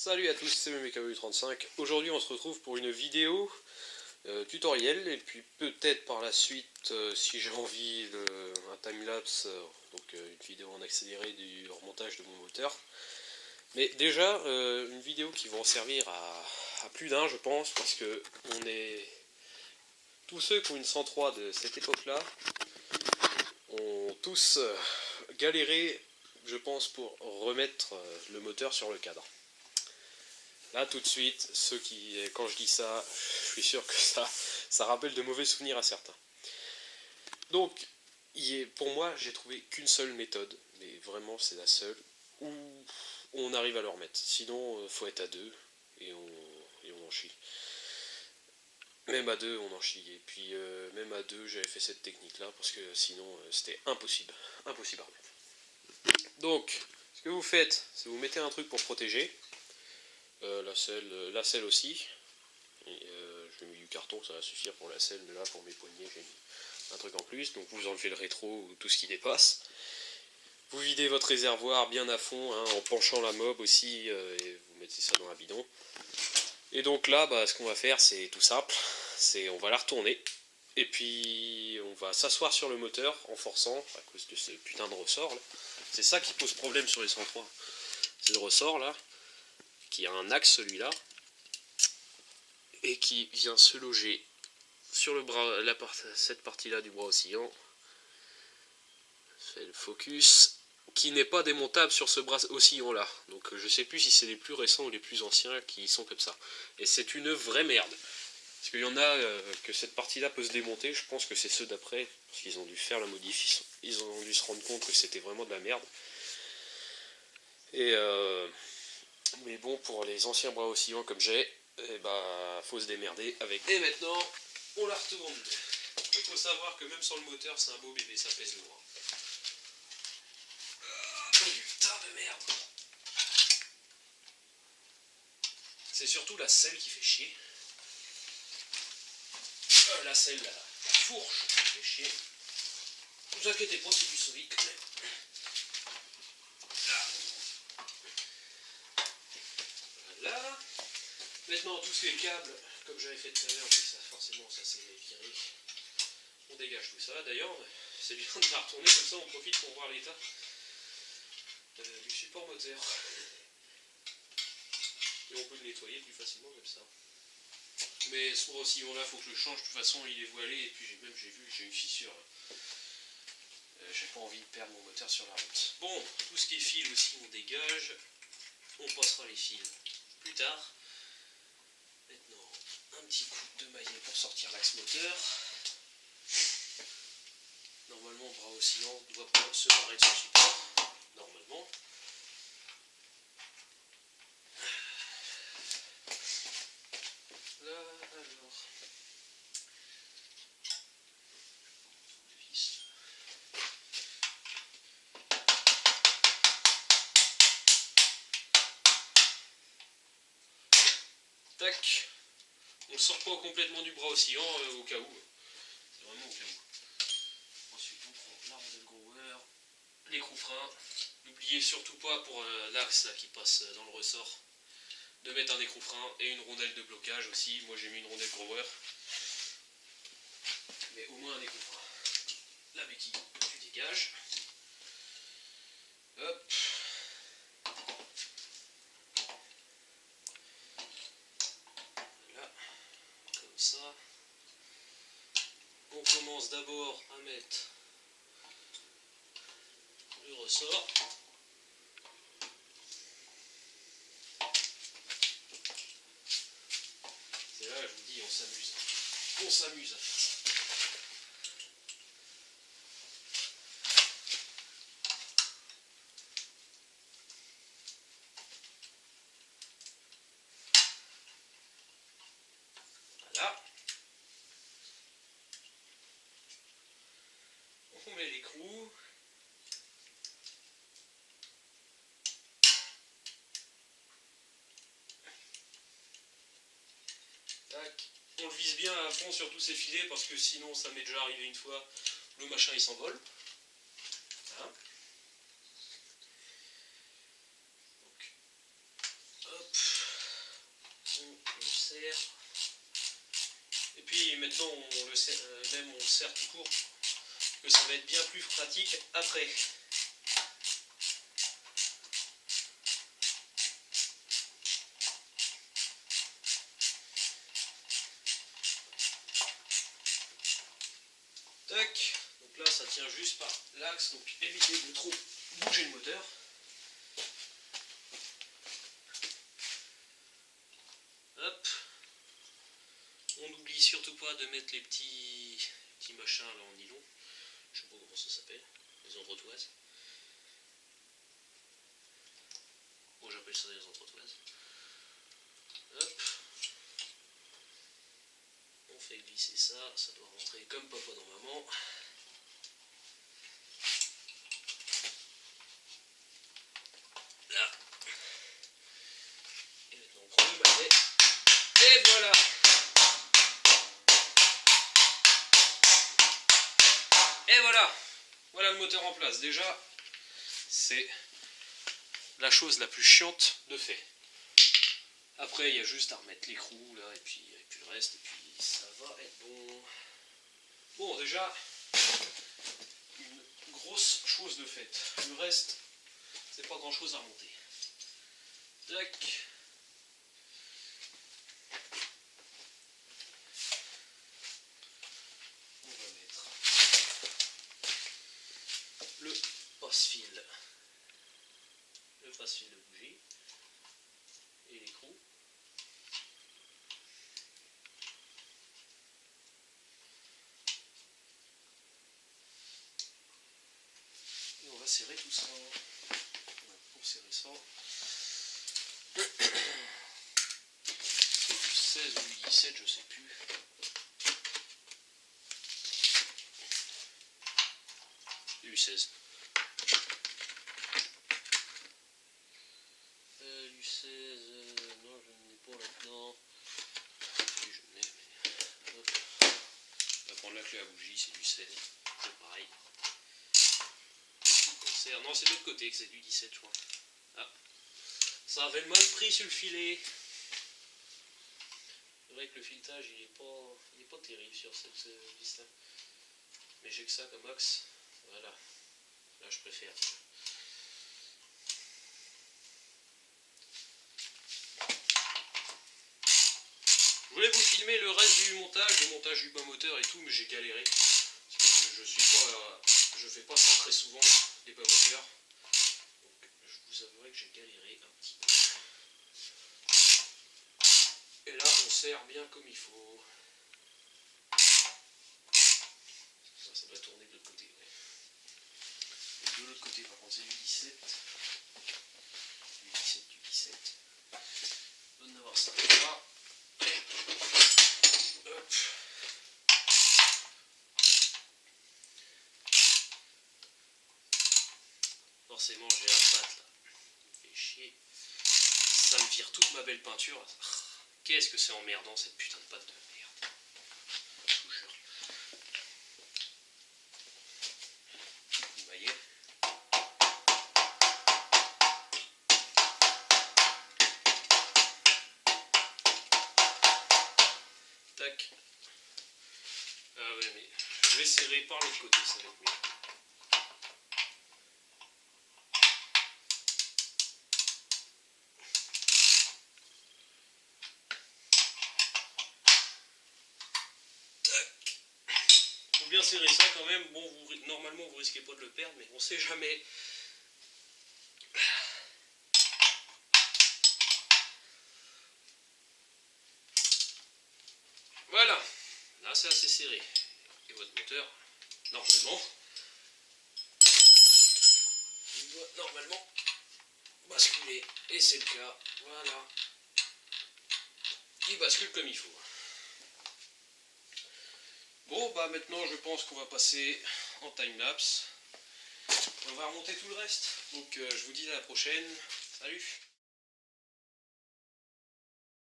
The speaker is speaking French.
Salut à tous, c'est MMKU35. Aujourd'hui on se retrouve pour une vidéo tutoriel et puis peut-être par la suite, si j'ai envie, un timelapse, donc une vidéo en accéléré du remontage de mon moteur. Mais déjà, une vidéo qui va en servir à plus d'un je pense, parce que on est... Tous ceux qui ont une 103 de cette époque-là ont tous galéré, je pense, pour remettre le moteur sur le cadre. Là, tout de suite, quand je dis ça, je suis sûr que ça rappelle de mauvais souvenirs à certains. Donc, pour moi, j'ai trouvé qu'une seule méthode, mais vraiment c'est la seule, où on arrive à le remettre. Sinon, faut être à deux, et on en chie. Même à deux, on en chie. Et puis, même à deux, j'avais fait cette technique-là, parce que sinon, c'était impossible. Impossible à remettre. Donc, ce que vous faites, c'est vous mettez un truc pour protéger. La selle aussi. J'ai mis du carton, ça va suffire pour la selle, mais là pour mes poignets j'ai mis un truc en plus. Donc vous enlevez le rétro ou tout ce qui dépasse. Vous videz votre réservoir bien à fond, hein, en penchant la mob aussi, et vous mettez ça dans un bidon. Et donc là, ce qu'on va faire, c'est tout simple, on va la retourner, et puis on va s'asseoir sur le moteur en forçant, à cause de ce putain de ressort là. C'est ça qui pose problème sur les 103. C'est le ressort là, qui a un axe celui-là, et qui vient se loger sur le bras, cette partie-là du bras oscillant. Je fais le focus, qui n'est pas démontable sur ce bras oscillant-là. Donc je sais plus si c'est les plus récents ou les plus anciens qui sont comme ça. Et c'est une vraie merde. Parce qu'il y en a que cette partie-là peut se démonter, je pense que c'est ceux d'après, parce qu'ils ont dû faire la modif, ils ont dû se rendre compte que c'était vraiment de la merde. Et mais bon, pour les anciens bras oscillants comme j'ai, faut se démerder avec. Et maintenant, on la retourne. Il faut savoir que même sans le moteur, c'est un beau bébé, ça pèse lourd. Putain de merde. C'est surtout la selle qui fait chier. La selle, la fourche qui fait chier. Ne vous inquiétez pas, c'est du solide. Voilà. Maintenant, tous ces câbles, comme j'avais fait tout à l'heure, mais ça, forcément, ça s'est viré. On dégage tout ça. D'ailleurs, c'est bien de la retourner, comme ça on profite pour voir l'état du support moteur. Et on peut le nettoyer plus facilement comme ça. Mais ce bras-oscillant là, il faut que je le change. De toute façon, il est voilé, et puis j'ai vu que j'ai une fissure. J'ai pas envie de perdre mon moteur sur la route. Bon, tout ce qui est fil aussi, on dégage. On passera les fils plus tard. Maintenant, un petit coup de maillet pour sortir l'axe moteur. Normalement, le bras oscillant ne doit pas se barrer de son support. Normalement. Là, alors. Vis. Tac. On ne sort pas complètement du bras oscillant au cas où. C'est vraiment au cas où. Ensuite, on prend la rondelle grower, l'écrou frein. N'oubliez surtout pas pour l'axe qui passe dans le ressort de mettre un écrou frein et une rondelle de blocage aussi. Moi j'ai mis une rondelle grower, mais au moins un écrou frein. La béquille, tu dégages. Hop. Voilà, comme ça. On commence d'abord à mettre le ressort. C'est là, je vous dis, on s'amuse. On s'amuse à faire ça. Voilà. On met l'écrou. Tac. On le vise bien à fond sur tous ces filets parce que sinon ça m'est déjà arrivé une fois, le machin il s'envole. Voilà. Donc, hop. serre. Et puis maintenant on le serre, même on le serre tout court, que ça va être bien plus pratique après. Tac, donc là ça tient juste par l'axe, donc évitez de trop bouger le moteur. Hop. On n'oublie surtout pas de mettre les petits machins là en nylon. Je sais pas comment ça s'appelle, les entretoises. Bon, j'appelle ça des entretoises. Hop. On fait glisser ça, ça doit rentrer comme papa dans maman. Là. Et maintenant on prend le magnet. Et voilà. Et voilà. Voilà le moteur en place. Déjà, c'est la chose la plus chiante de fait. Après, il y a juste à remettre l'écrou là, et puis le reste, et puis ça va être bon. Bon, déjà, une grosse chose de faite. Le reste, c'est pas grand chose à remonter. Tac. On va mettre le passe-fil. Le passe-fil de bougie. Et l'écrou. Et on va serrer tout ça. Pour serrer ça. C'est du 16 ou du 17, je sais plus. Du 16. Du 16, non, je n'en ai pas là-dedans. Si je n'ai, mais. Hop. On va prendre la clé à bougie, c'est du 16. C'est pareil. Non, c'est de l'autre côté que c'est du 17, je crois. Ah. Ça avait mal pris sur le filet. C'est vrai que le filetage, il est pas terrible sur cette vis-là. Mais j'ai que ça comme axe. Voilà. Là, je préfère. Je voulais vous filmer le reste du montage, le montage du bas moteur et tout, mais j'ai galéré. Parce que je fais pas ça très souvent, les bas moteurs. Donc, je vous avouerai que j'ai galéré un petit peu. Et là, on serre bien comme il faut. Ça doit tourner de l'autre côté. Ouais. Et de l'autre côté, par contre, c'est du 17. Du 17, du 17. Bonne d'avoir ça là. Hop. Forcément, j'ai la patte là. Il me fait chier. Ça me vire toute ma belle peinture. Qu'est-ce que c'est emmerdant cette putain de pâte de merde. Je vous jure. Vous voyez ? Tac. Ah ouais, mais je vais serrer par l'autre côté, ça va être mieux. Bien serrer ça quand même. Bon, normalement vous risquez pas de le perdre, mais on sait jamais. Voilà, là c'est assez serré. Et votre moteur, normalement, il doit normalement basculer. Et c'est le cas. Voilà. Il bascule comme il faut. Bon, bah maintenant je pense qu'on va passer en timelapse. On va remonter tout le reste. Donc je vous dis à la prochaine. Salut!